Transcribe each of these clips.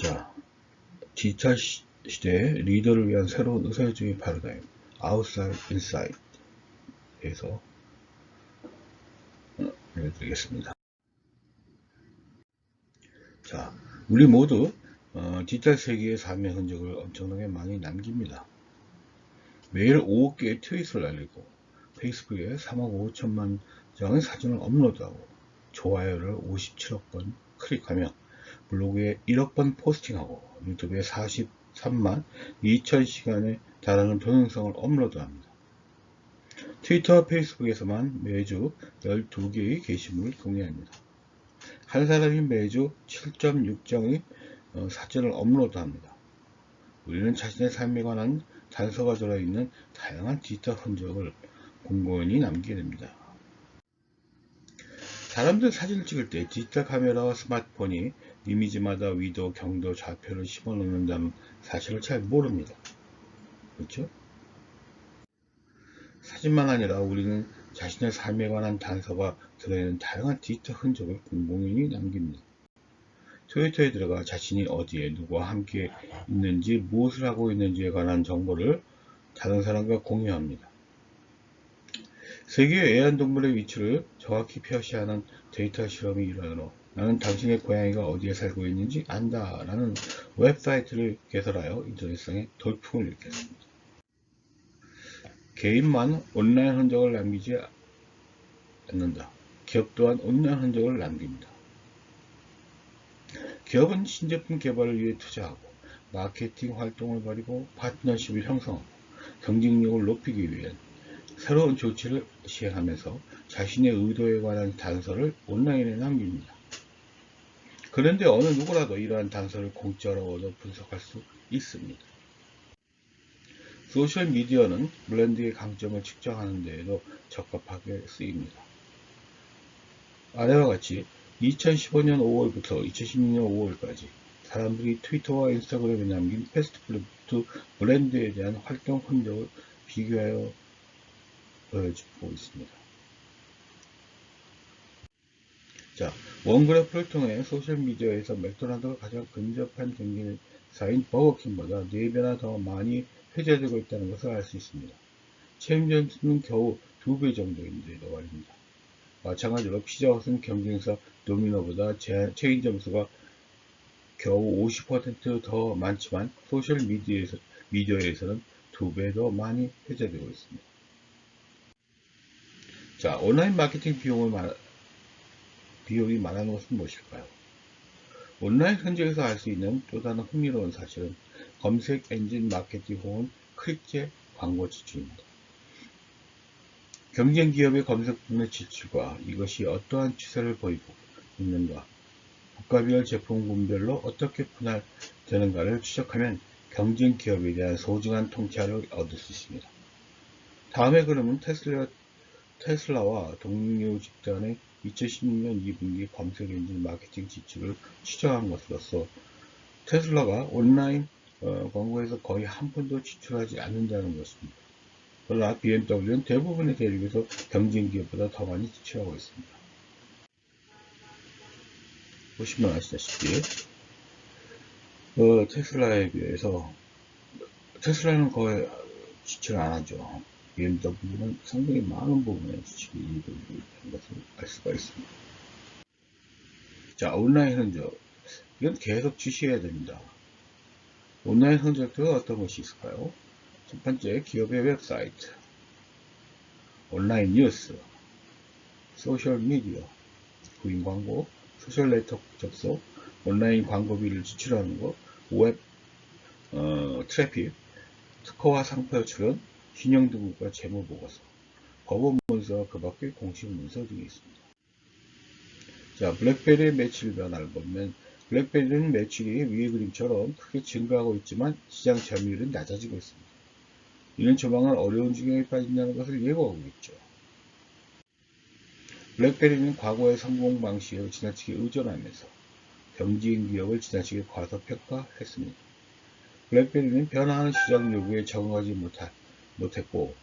자, 디지털 시대의 리더를 위한 새로운 의사결정의 파라다임, 아웃사이드 인사이드에서 알려드리겠습니다. 자, 우리 모두 디지털 세계의 삶의 흔적을 엄청나게 많이 남깁니다. 매일 5억 개의 트윗을 날리고 페이스북에 3억 5천만 장의 사진을 업로드하고 좋아요를 57억 번 클릭하며 블로그에 1억 번 포스팅하고 유튜브에 43만 2천 시간에 달하는 동영상을 업로드합니다. 트위터와 페이스북에서만 매주 12개의 게시물을 공유합니다. 한 사람이 매주 7.6장의 사진을 업로드합니다. 우리는 자신의 삶에 관한 단서가 들어있는 다양한 디지털 흔적을 공고히 남기게 됩니다. 사람들 사진을 찍을 때 디지털 카메라와 스마트폰이 이미지마다 위도, 경도, 좌표를 심어놓는다는 사실을 잘 모릅니다. 그렇죠? 사진만 아니라 우리는 자신의 삶에 관한 단서가 들어있는 다양한 디지털 흔적을 공공연히 남깁니다. 트위터에 들어가 자신이 어디에 누구와 함께 있는지 무엇을 하고 있는지에 관한 정보를 다른 사람과 공유합니다. 세계의 애완동물의 위치를 정확히 표시하는 데이터 실험이 일어나러 나는 당신의 고양이가 어디에 살고 있는지 안다 라는 웹사이트를 개설하여 인터넷상에 돌풍을 일으켰습니다. 개인만 온라인 흔적을 남기지 않는다. 기업 또한 온라인 흔적을 남깁니다. 기업은 신제품 개발을 위해 투자하고 마케팅 활동을 벌이고 파트너십을 형성하고 경쟁력을 높이기 위한 새로운 조치를 시행하면서 자신의 의도에 관한 단서를 온라인에 남깁니다. 그런데 어느 누구라도 이러한 단서를 공짜로 얻어 분석할 수 있습니다. 소셜미디어는 브랜드의 강점을 측정하는 데에도 적합하게 쓰입니다. 아래와 같이 2015년 5월부터 2016년 5월까지 사람들이 트위터와 인스타그램에 남긴 패스트푸드 브랜드에 대한 활동 흔적을 비교하여 보여주고 있습니다. 자, 원그래프를 통해 소셜미디어에서 맥도날드가 가장 근접한 경쟁사인 버거킹보다 4배나 더 많이 회자되고 있다는 것을 알 수 있습니다. 체인점수는 겨우 2배 정도인데도 말입니다. 마찬가지로 피자헛은 경쟁사 도미노보다 체인점수가 겨우 50% 더 많지만 소셜미디어에서는 2배 더 많이 회자되고 있습니다. 자, 온라인 마케팅 비용이 말하는 것은 무엇일까요? 온라인 현장에서 알 수 있는 또 다른 흥미로운 사실은 검색 엔진 마케팅 혹은 클릭제 광고 지출입니다. 경쟁 기업의 검색 부문의 지출과 이것이 어떠한 추세를 보이고 있는가, 국가별 제품군별로 어떻게 분할되는가를 추적하면 경쟁 기업에 대한 소중한 통찰을 얻을 수 있습니다. 다음의 그림은 테슬라와 동료 집단의 2016년 2분기 검색 엔진 마케팅 지출을 추정한 것으로서 테슬라가 온라인 광고에서 거의 한 푼도 지출하지 않는다는 것입니다. 그러나 BMW는 대부분의 대륙에서 경쟁 기업보다 더 많이 지출하고 있습니다. 보시면 아시다시피 테슬라에 비해서 테슬라는 거의 지출 안 하죠. BMW는 상당히 많은 부분에 지출이 이루어지고 있다는 것을 알 수가 있습니다. 자, 온라인 흔적. 이건 계속 주시해야 됩니다. 온라인 흔적들은 어떤 것이 있을까요? 첫 번째, 기업의 웹사이트, 온라인 뉴스, 소셜미디어, 구인 광고, 소셜 네트워크 접속, 온라인 광고비를 지출하는 것, 웹 트래픽, 특허와 상표 출원, 신용등급과 재무보고서, 법원 문서와 그 밖의 공식 문서 등이 있습니다. 자, 블랙베리의 매출 변화를 보면 블랙베리는 매출이 위의 그림처럼 크게 증가하고 있지만 시장 점유율은 낮아지고 있습니다. 이는 조만간 어려운 지경에 빠진다는 것을 예고하고 있죠. 블랙베리는 과거의 성공 방식을 지나치게 의존하면서 경쟁 기업을 지나치게 과소평가했습니다. 블랙베리는 변화하는 시장 요구에 적응하지 못했고,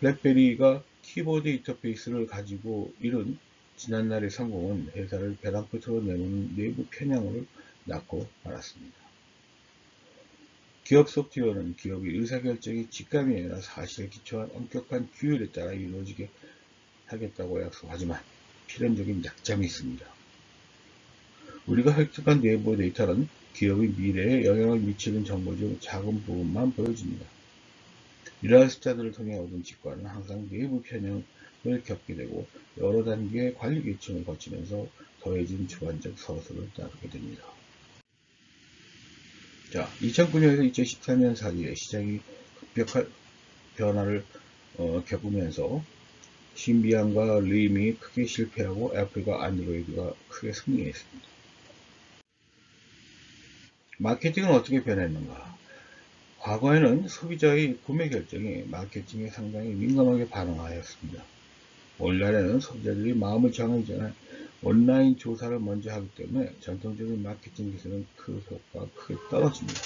블랙베리가 키보드 인터페이스를 가지고 이룬 지난날의 성공은 회사를 벼랑 끝으로 내모는 내부 편향을 낳고 말았습니다. 기업 소프트웨어는 기업의 의사결정이 직감이 아니라 사실에 기초한 엄격한 규율에 따라 이루어지게 하겠다고 약속하지만 필연적인 약점이 있습니다. 우리가 획득한 내부 데이터는 기업의 미래에 영향을 미치는 정보 중 작은 부분만 보여줍니다. 이러한 숫자들을 통해 얻은 직관은 항상 내부 편향을 겪게 되고 여러 단계의 관리 계층을 거치면서 더해진 주관적 서술을 따르게 됩니다. 자, 2009년에서 2014년 사이에 시장이 급격한 변화를 겪으면서 신비안과 림이 크게 실패하고 애플과 안드로이드가 크게 승리했습니다. 마케팅은 어떻게 변했는가? 과거에는 소비자의 구매 결정이 마케팅에 상당히 민감하게 반응하였습니다. 오늘날에는 소비자들이 마음을 정하기 전에 온라인 조사를 먼저 하기 때문에 전통적인 마케팅 기술은 그 효과가 크게 떨어집니다.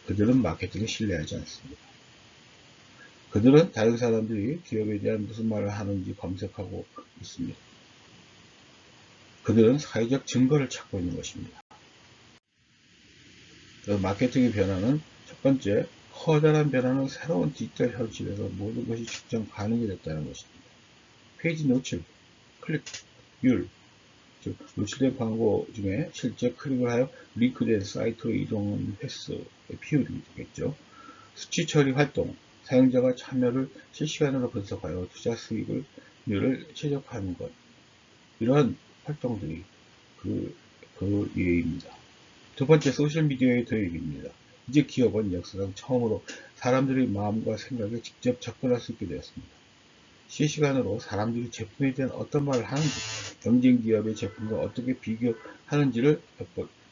그들은 마케팅을 신뢰하지 않습니다. 그들은 다른 사람들이 기업에 대한 무슨 말을 하는지 검색하고 있습니다. 그들은 사회적 증거를 찾고 있는 것입니다. 마케팅의 변화는 첫 번째, 커다란 변화는 새로운 디지털 현실에서 모든 것이 측정 가능이 됐다는 것입니다. 페이지 노출, 클릭률, 즉 노출된 광고 중에 실제 클릭을 하여 링크된 사이트로 이동하는 횟수의 비율이 되겠죠. 수치 처리 활동, 사용자가 참여를 실시간으로 분석하여 투자 수익률을 최적화하는 것. 이러한 활동들이 그 예입니다. 두 번째, 소셜미디어의 도입입니다. 이제 기업은 역사상 처음으로 사람들의 마음과 생각에 직접 접근할 수 있게 되었습니다. 실시간으로 사람들이 제품에 대한 어떤 말을 하는지, 경쟁 기업의 제품과 어떻게 비교하는지를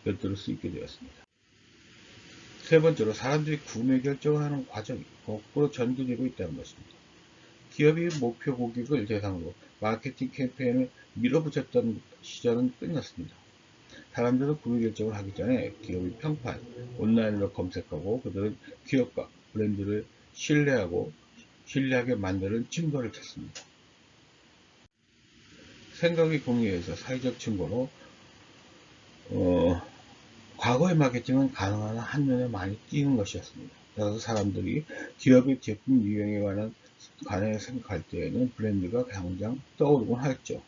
엿들을 수 있게 되었습니다. 세 번째로, 사람들이 구매 결정을 하는 과정이 거꾸로 전개되고 있다는 것입니다. 기업이 목표 고객을 대상으로 마케팅 캠페인을 밀어붙였던 시절은 끝났습니다. 사람들은 구매 결정을 하기 전에 기업의 평판, 온라인으로 검색하고 그들은 기업과 브랜드를 신뢰하게 만드는 증거를 찾습니다. 생각의 공유에서 사회적 증거로 과거의 마케팅은 가능한 한눈에 많이 띄는 것이었습니다. 따라서 사람들이 기업의 제품 유형에 관해 생각할 때에는 브랜드가 당장 떠오르곤 하였죠.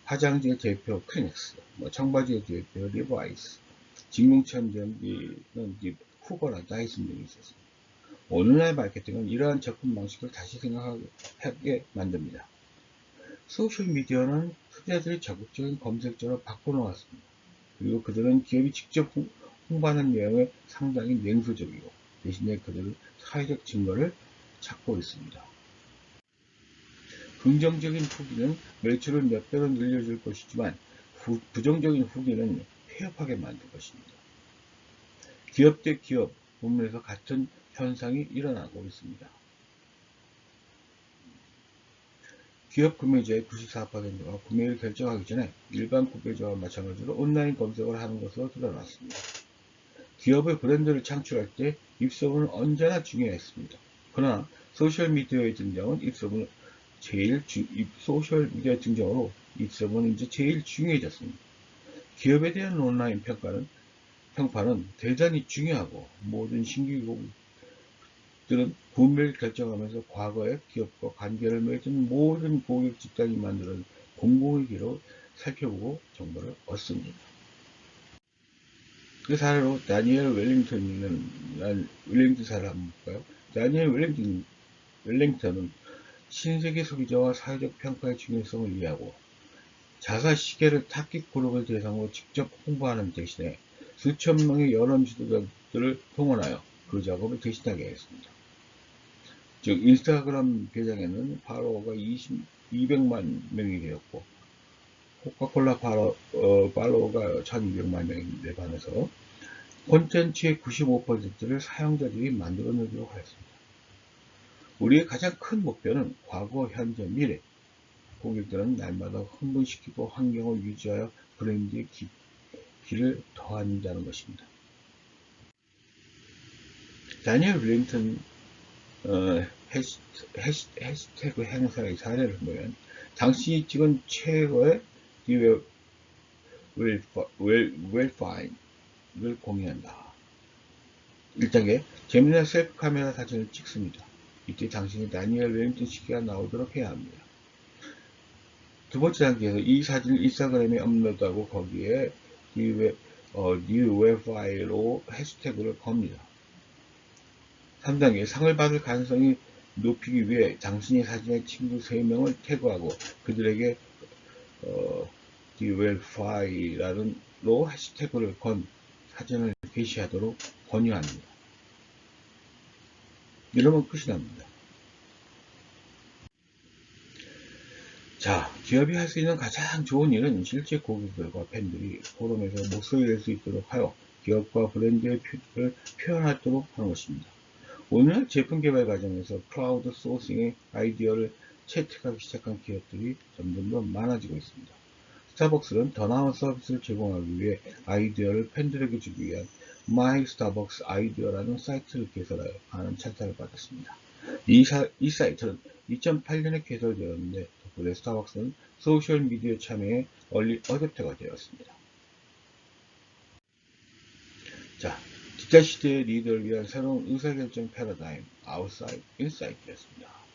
화장지의 대표 클리닉스, 청바지의 대표 리바이스, 직능천전기는 쿠거나 다이슨 등이 있었습니다. 오늘날 마케팅은 이러한 접근 방식을 다시 생각하게 만듭니다. 소셜미디어는 투자자들이 적극적인 검색자로 바꿔놓았습니다. 그리고 그들은 기업이 직접 홍보하는 내용에 상당히 냉소적이고 대신에 그들은 사회적 증거를 찾고 있습니다. 긍정적인 후기는 매출을 몇 배로 늘려줄 것이지만 부정적인 후기는 폐업하게 만들 것입니다. 기업 대 기업 부문에서 같은 현상이 일어나고 있습니다. 기업 구매자의 94%가 구매를 결정하기 전에 일반 구매자와 마찬가지로 온라인 검색을 하는 것으로 드러났습니다. 기업의 브랜드를 창출할 때 입소문은 언제나 중요했습니다. 그러나 소셜미디어의 등장은 소셜미디어 등장으로 입소문은 이제 제일 중요해졌습니다. 기업에 대한 온라인 평판은 대단히 중요하고 모든 신규 고객들은 구매를 결정하면서 과거의 기업과 관계를 맺은 모든 고객 집단이 만드는 공공의 기록을 살펴보고 정보를 얻습니다. 그 사례로 다니엘 웰링턴 사례를 한번 볼까요? 다니엘 웰링턴은 신세계 소비자와 사회적 평가의 중요성을 이해하고 자사 시계를 타깃 그룹을 대상으로 직접 홍보하는 대신에 수천 명의 여론 지도자들을 동원하여 그 작업을 대신하게 했습니다. 즉 인스타그램 계정에는 팔로워가 200만 명이 되었고 코카콜라 팔로워가 1200만 명인데 반해서 콘텐츠의 95%를 사용자들이 만들어내도록 하였습니다. 우리의 가장 큰 목표는 과거, 현재, 미래 고객들은 날마다 흥분시키고 환경을 유지하여 브랜드의 길을 더한다는 것입니다. 다니엘 웰링턴 해시태그 행사의 사례를 보면 당신이 찍은 최고의 will find를 공유한다. 1단계, 재미난 셀프 카메라 사진을 찍습니다. 이때 당신이 다니엘 웰링턴 시계가 나오도록 해야 합니다. 두 번째 단계에서 이 사진을 인스타그램에 업로드하고 거기에 new web 파일로 해시태그를 겁니다. 3단계, 상을 받을 가능성이 높이기 위해 당신의 사진의 친구 3명을 태그하고 그들에게 new web 파일로 해시태그를 건 사진을 게시하도록 권유합니다. 이러면 끝이 납니다. 자, 기업이 할 수 있는 가장 좋은 일은 실제 고객들과 팬들이 포럼에서 목소리를 낼 수 있도록 하여 기업과 브랜드의 표를 표현하도록 하는 것입니다. 오늘날 제품 개발 과정에서 크라우드 소싱의 아이디어를 채택하기 시작한 기업들이 점점 더 많아지고 있습니다. 스타벅스는 더 나은 서비스를 제공하기 위해 아이디어를 팬들에게 주기 위한 My Starbucks 아이디어라는 사이트를 개설하여 많은 찬사를 받았습니다. 이 사이트는 2008년에 개설되었는데 덕분에 스타벅스는 소셜미디어 참여에 얼리 어댑터가 되었습니다. 자, 디지털 시대의 리더를 위한 새로운 의사결정 패러다임, 아웃사이드, 인사이트였습니다.